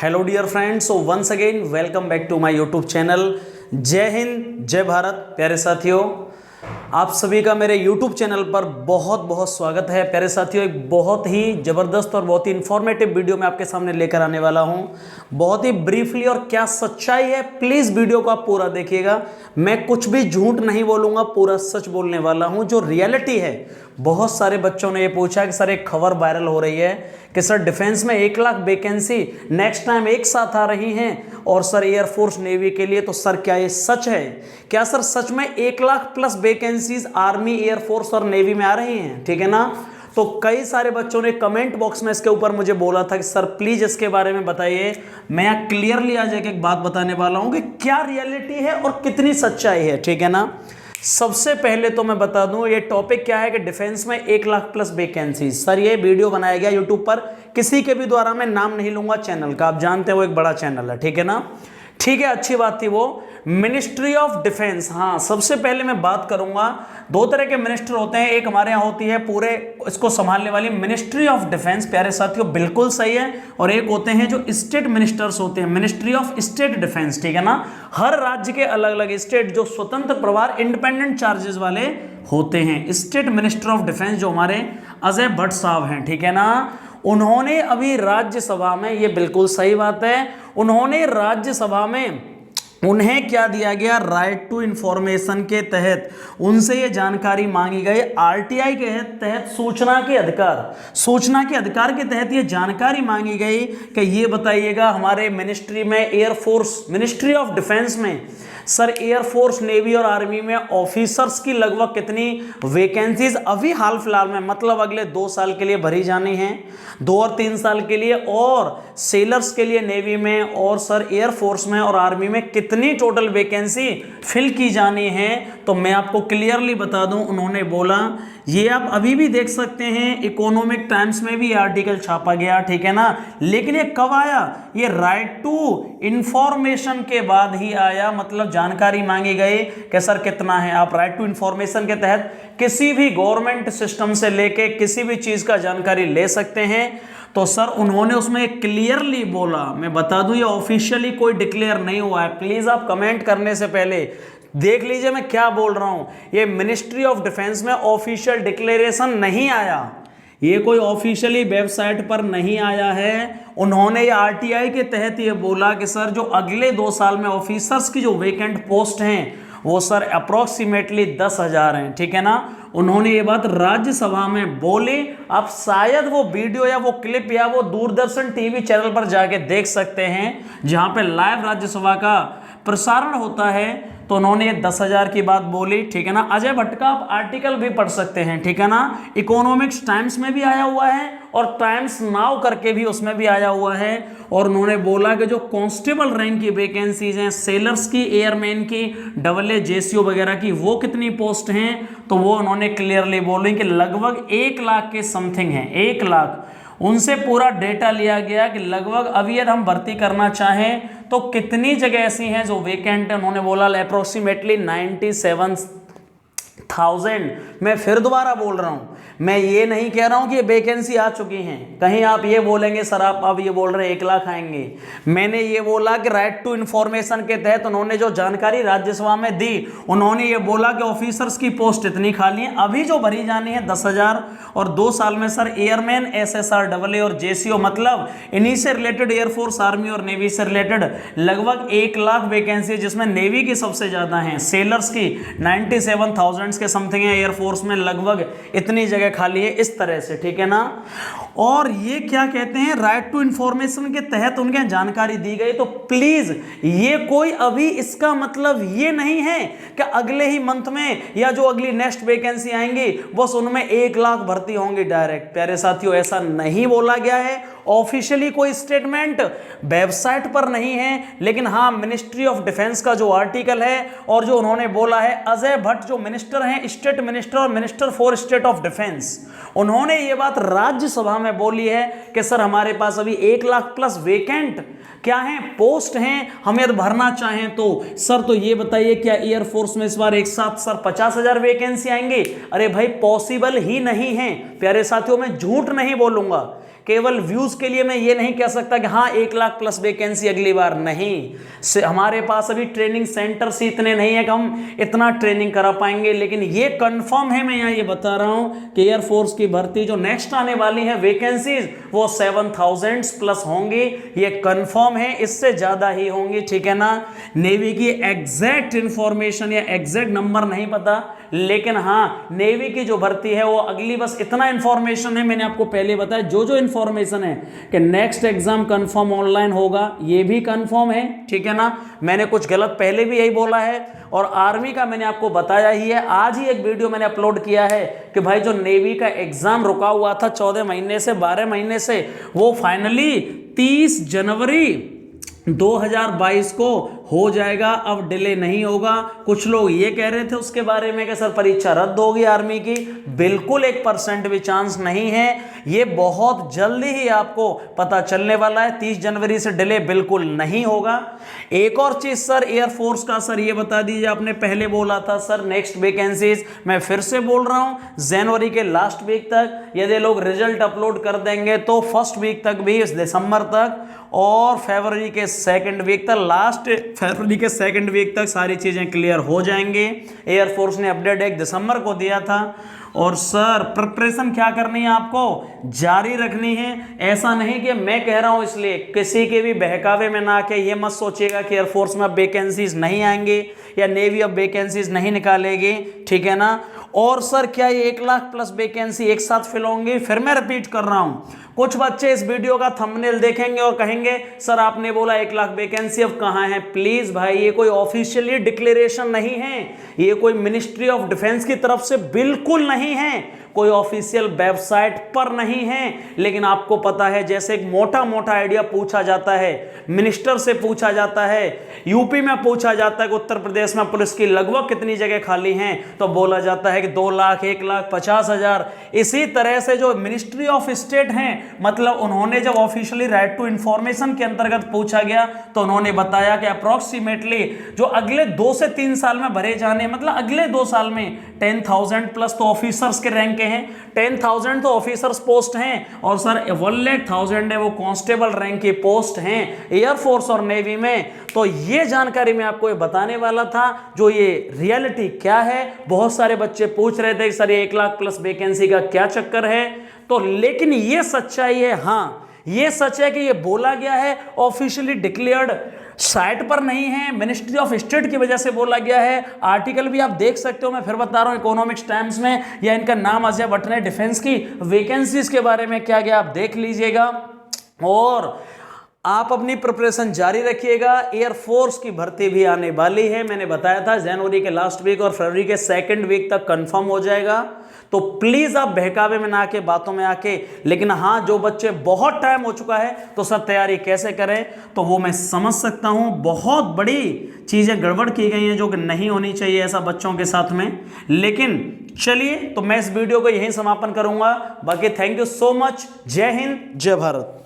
Hello dear friends, so once again welcome back to my YouTube channel. जय हिंद, जय भारत। प्यारे साथियों, आप सभी का मेरे यूट्यूब चैनल पर बहुत बहुत स्वागत है। प्यारे साथियों, एक बहुत ही ज़बरदस्त और बहुत ही इन्फॉर्मेटिव वीडियो मैं आपके सामने लेकर आने वाला हूं। बहुत ही ब्रीफली, और क्या सच्चाई है, प्लीज़ वीडियो को आप पूरा देखिएगा। मैं कुछ भी झूठ नहीं बोलूँगा, पूरा सच बोलने वाला हूँ, जो रियलिटी है। बहुत सारे बच्चों ने ये पूछा कि सर एक खबर वायरल हो रही है कि सर डिफेंस में 1 लाख वैकेंसी नेक्स्ट टाइम एक साथ आ रही हैं, और सर एयरफोर्स नेवी के लिए, तो सर क्या ये सच है? क्या सर सच में 1 lakh plus vacancies army, air force और नेवी में आ रही हैं? ठीक है ना। तो कई सारे बच्चों ने कमेंट बॉक्स में इसके ऊपर मुझे बोला था कि सर प्लीज इसके बारे में बताइए। मैं यहाँ क्लियरली आज एक बात बताने वाला हूँ कि क्या रियलिटी है और कितनी सच्चाई है। ठीक है ना। सबसे पहले तो मैं बता दूं ये टॉपिक क्या है कि डिफेंस में 1 लाख प्लस वैकेंसी। सर ये वीडियो बनाया गया यूट्यूब पर, किसी के भी द्वारा, मैं नाम नहीं लूंगा चैनल का, आप जानते हैं वो एक बड़ा चैनल है। ठीक है ना। ठीक है, अच्छी बात थी वो। मिनिस्ट्री ऑफ डिफेंस, हाँ सबसे पहले मैं बात करूंगा, 2 तरह के मिनिस्टर होते हैं। एक हमारे यहाँ होती है पूरे इसको संभालने वाली मिनिस्ट्री ऑफ डिफेंस, प्यारे साथियों बिल्कुल सही है। और एक होते हैं जो स्टेट मिनिस्टर्स होते हैं, मिनिस्ट्री ऑफ स्टेट डिफेंस। ठीक है ना। हर राज्य के अलग अलग स्टेट जो स्वतंत्र प्रभार, इंडिपेंडेंट चार्जेस वाले होते हैं। स्टेट मिनिस्टर ऑफ डिफेंस जो हमारे अजय भट्ट साहब हैं, ठीक है ना, उन्होंने अभी राज्यसभा में, ये बिल्कुल सही बात है, उन्होंने राज्यसभा में उन्हें क्या दिया गया, राइट टू इंफॉर्मेशन के तहत उनसे ये जानकारी मांगी गई। आरटीआई के तहत सूचना के अधिकार के तहत ये जानकारी मांगी गई कि ये बताइएगा हमारे मिनिस्ट्री में, एयरफोर्स मिनिस्ट्री ऑफ डिफेंस में सर एयरफोर्स, नेवी और आर्मी में ऑफिसर्स की लगभग कितनी वैकेंसीज अभी हाल फिलहाल में, मतलब अगले 2 साल के लिए भरी जानी है, 2 और 3 साल के लिए, और सेलर्स के लिए नेवी में, और सर एयरफोर्स में और आर्मी में कितनी टोटल वैकेंसी फिल की जानी है। तो मैं आपको क्लियरली बता दूं, उन्होंने बोला, ये आप अभी भी देख सकते हैं, इकोनॉमिक टाइम्स में भी आर्टिकल छापा गया। ठीक है ना। लेकिन ये कब आया? ये राइट टू इंफॉर्मेशन के बाद ही आया, मतलब जानकारी मांगी गई कि सर कितना है। आप राइट टू इंफॉर्मेशन के तहत किसी भी गवर्नमेंट सिस्टम से लेके किसी भी चीज का जानकारी ले सकते हैं। तो सर उन्होंने उसमें क्लियरली बोला, मैं बता दूं ये ऑफिशियली कोई डिक्लेयर नहीं हुआ है, प्लीज आप कमेंट करने से पहले देख लीजिए मैं क्या बोल रहा हूं। ये मिनिस्ट्री ऑफ डिफेंस में ऑफिशियल डिक्लेरेशन नहीं आया, ये कोई ऑफिशियली वेबसाइट पर नहीं आया है। उन्होंने ये आरटीआई के तहत ये बोला कि सर जो अगले 2 साल में ऑफिसर्स की जो वेकेंट पोस्ट हैं वो सर अप्रोक्सीमेटली 10,000 हैं। ठीक है ना। उन्होंने ये बात राज्यसभा में बोली। आप शायद वो वीडियो या वो क्लिप या वो दूरदर्शन टीवी चैनल पर जाके देख सकते हैं, जहां पे लाइव राज्यसभा का प्रसारण होता है। तो उन्होंने ये 10,000 की बात बोली। ठीक है ना। अजय भट्ट का आप आर्टिकल भी पढ़ सकते हैं। ठीक है ना। इकोनॉमिक्स टाइम्स में भी आया हुआ है और टाइम्स नाउ करके भी उसमें भी आया हुआ है। और उन्होंने बोला कि जो कांस्टेबल रैंक की वैकेंसीज हैं, सेलर्स की, एयरमैन की, AA JCO वगैरह की, वो कितनी पोस्ट हैं, तो वो उन्होंने क्लियरली बोली कि लगभग 1 लाख के समथिंग है। 1 लाख उनसे पूरा डेटा लिया गया कि लगभग अभी यदि हम भर्ती करना चाहें तो कितनी जगह ऐसी हैं जो वेकेंट है। उन्होंने बोला अप्रोक्सीमेटली 97,000। मैं फिर दोबारा बोल रहा हूं, मैं ये नहीं कह रहा हूं कि ये वैकेंसी आ चुकी हैं। कहीं आप ये बोलेंगे सर आप अब ये बोल रहे हैं 1 लाख आएंगे। मैंने ये बोला कि राइट टू इंफॉर्मेशन के तहत उन्होंने जो जानकारी राज्यसभा में दी, उन्होंने ये बोला कि ऑफिसर्स की पोस्ट इतनी खाली है, अभी जो भरी जानी है 10,000, और 2 साल में सर एयरमैन, SSR, AA और JCO, मतलब इन्हीं से रिलेटेड एयरफोर्स, आर्मी और नेवी से रिलेटेड लगभग 1 लाख वैकेंसी, जिसमें नेवी की सबसे ज्यादा है, सेलर्स की 97,000 के समथिंग है, एयरफोर्स में लगभग इतनी जगह खाली है, इस तरह से। ठीक है ना। और ये क्या कहते हैं, राइट टू इंफॉर्मेशन के तहत उनके जानकारी दी गई। तो प्लीज ये कोई अभी इसका मतलब ये नहीं है कि अगले ही मंथ में या जो अगली नेक्स्ट वैकेंसी आएंगी बस उनमें 1 लाख भर्ती होंगी डायरेक्ट। प्यारे साथियों, ऐसा नहीं बोला गया है, ऑफिशियली कोई स्टेटमेंट वेबसाइट पर नहीं है। लेकिन हाँ, मिनिस्ट्री ऑफ डिफेंस का जो आर्टिकल है और जो उन्होंने बोला है, अजय भट्ट जो मिनिस्टर हैं, स्टेट मिनिस्टर और minister for state of defence, उन्होंने ये बात राज्यसभा में बोली है कि सर हमारे पास अभी 1 लाख प्लस वेकेंट क्या है, पोस्ट हैं, हम यदि भरना चाहें तो सर तो ये बताइए क्या एयरफोर्स में इस बार एक साथ सर 50,000 वैकेंसी आएंगे? अरे भाई पॉसिबल ही नहीं है प्यारे साथियों, मैं झूठ नहीं बोलूंगा। केवल व्यूज के लिए मैं ये नहीं कह सकता कि हाँ 1 लाख प्लस वैकेंसी अगली बार, नहीं, हमारे पास अभी ट्रेनिंग सेंटर्स इतने नहीं है कि हम इतना ट्रेनिंग करा पाएंगे, लेकिन ये कंफर्म है, मैं यहाँ ये बता रहा हूँ कि एयरफोर्स की भर्ती जो नेक्स्ट आने वाली है वैकेंसीज वो 7000 प्लस होंगी, ये कंफर्म है, इससे ज्यादा ही होंगी, ठीक है ना। नेवी की एग्जैक्ट इंफॉर्मेशन या एग्जैक्ट नंबर नहीं पता, लेकिन हाँ नेवी की जो भर्ती है वो अगली, बस इतना इंफॉर्मेशन है, मैंने आपको पहले बताया जो इंफॉर्मेशन है कि नेक्स्ट एग्जाम कंफर्म ऑनलाइन होगा, ये भी कंफर्म है, ठीक है ना। मैंने कुछ गलत पहले भी यही बोला है, और आर्मी का मैंने आपको बताया ही है, आज ही एक वीडियो मैंने अपलोड किया है कि भाई जो नेवी का एग्जाम रुका हुआ था 14 महीने से 12 महीने से, वो फाइनली 30 जनवरी 2022 को हो जाएगा, अब डिले नहीं होगा। कुछ लोग ये कह रहे थे उसके बारे में कि सर परीक्षा रद्द होगी आर्मी की, बिल्कुल 1% भी चांस नहीं है, ये बहुत जल्दी ही आपको पता चलने वाला है, 30 जनवरी से डिले बिल्कुल नहीं होगा। एक और चीज सर एयरफोर्स का, सर ये बता दीजिए, आपने पहले बोला था सर नेक्स्ट वैकेंसीज, मैं फिर से बोल रहा हूं जनवरी के लास्ट वीक तक, यदि लोग रिजल्ट अपलोड कर देंगे तो फर्स्ट वीक तक भी, इस दिसंबर तक, और फरवरी के सेकंड वीक तक, लास्ट फरवरी के सेकंड वीक तक सारी चीजें क्लियर हो जाएंगे। एयरफोर्स ने अपडेट 1 दिसंबर को दिया था। और सर प्रिपरेशन क्या करनी है, आपको जारी रखनी है, ऐसा नहीं कि मैं कह रहा हूं इसलिए किसी के भी बहकावे में ना आके ये मत सोचिएगा कि एयरफोर्स में अब वैकेंसीज नहीं आएंगे या नेवी अब वैकेंसीज नहीं निकालेगी, ठीक है ना। और सर क्या ये 1 लाख प्लस वैकेंसी एक साथ फिल होंगी? फिर मैं रिपीट कर रहा हूं, कुछ बच्चे इस वीडियो का थंबनेल देखेंगे और कहेंगे सर आपने बोला 1 लाख वैकेंसी, अब कहां है? प्लीज भाई ये कोई ऑफिशियली डिक्लेरेशन नहीं है, ये कोई मिनिस्ट्री ऑफ डिफेंस की तरफ से बिल्कुल नहीं है, कोई ऑफिशियल वेबसाइट पर नहीं है, लेकिन आपको पता है जैसे एक मोटा मोटा आइडिया पूछा जाता है, मिनिस्टर से पूछा जाता है, यूपी में पूछा जाता है कि उत्तर प्रदेश में पुलिस की लगभग कितनी जगह खाली हैं, तो बोला जाता है कि 2 लाख 1,50,000। इसी तरह से जो मिनिस्ट्री ऑफ स्टेट हैं, मतलब उन्होंने जब ऑफिशियली राइट टू इंफॉर्मेशन के अंतर्गत पूछा गया तो उन्होंने बताया कि अप्रोक्सीमेटली जो अगले 2 से 3 साल में भरे जाने, मतलब अगले 2 साल में 10,000 प्लस तो ऑफिसर्स के रैंक के हैं, 10,000 तो ऑफिसर्स पोस्ट हैं, और सर 1,00,000 है वो कांस्टेबल रैंक की पोस्ट हैं एयरफोर्स और नेवी में। तो ये जानकारी मैं आपको ये बताने वाला था, जो ये रियलिटी क्या है। बहुत सारे बच्चे पूछ रहे थे कि सर ये 1 लाख प्लस वैकेंसी का क्या चक्कर है, तो लेकिन ये सच्चाई है, हाँ ये सच है कि ये बोला गया है, ऑफिशियली डिक्लेयर्ड साइट पर नहीं है, मिनिस्ट्री ऑफ स्टेट की वजह से बोला गया है। आर्टिकल भी आप देख सकते हो, मैं फिर बता रहा हूं इकोनॉमिक्स टाइम्स में, या इनका नाम अजय भट्ट ने डिफेंस की वैकेंसीज के बारे में क्या गया, आप देख लीजिएगा। और आप अपनी प्रिपरेशन जारी रखिएगा, एयरफोर्स की भर्ती भी आने वाली है, मैंने बताया था जनवरी के लास्ट वीक और फरवरी के सेकंड वीक तक कंफर्म हो जाएगा। तो प्लीज आप बहकावे में ना आके, बातों में आके, लेकिन हाँ जो बच्चे बहुत टाइम हो चुका है तो सर तैयारी कैसे करें, तो वो मैं समझ सकता हूं, बहुत बड़ी चीजें गड़बड़ की गई हैं जो कि नहीं होनी चाहिए ऐसा बच्चों के साथ में। लेकिन चलिए, तो मैं इस वीडियो को यहीं समापन करूंगा। बाकी थैंक यू सो मच, जय हिंद जय भारत।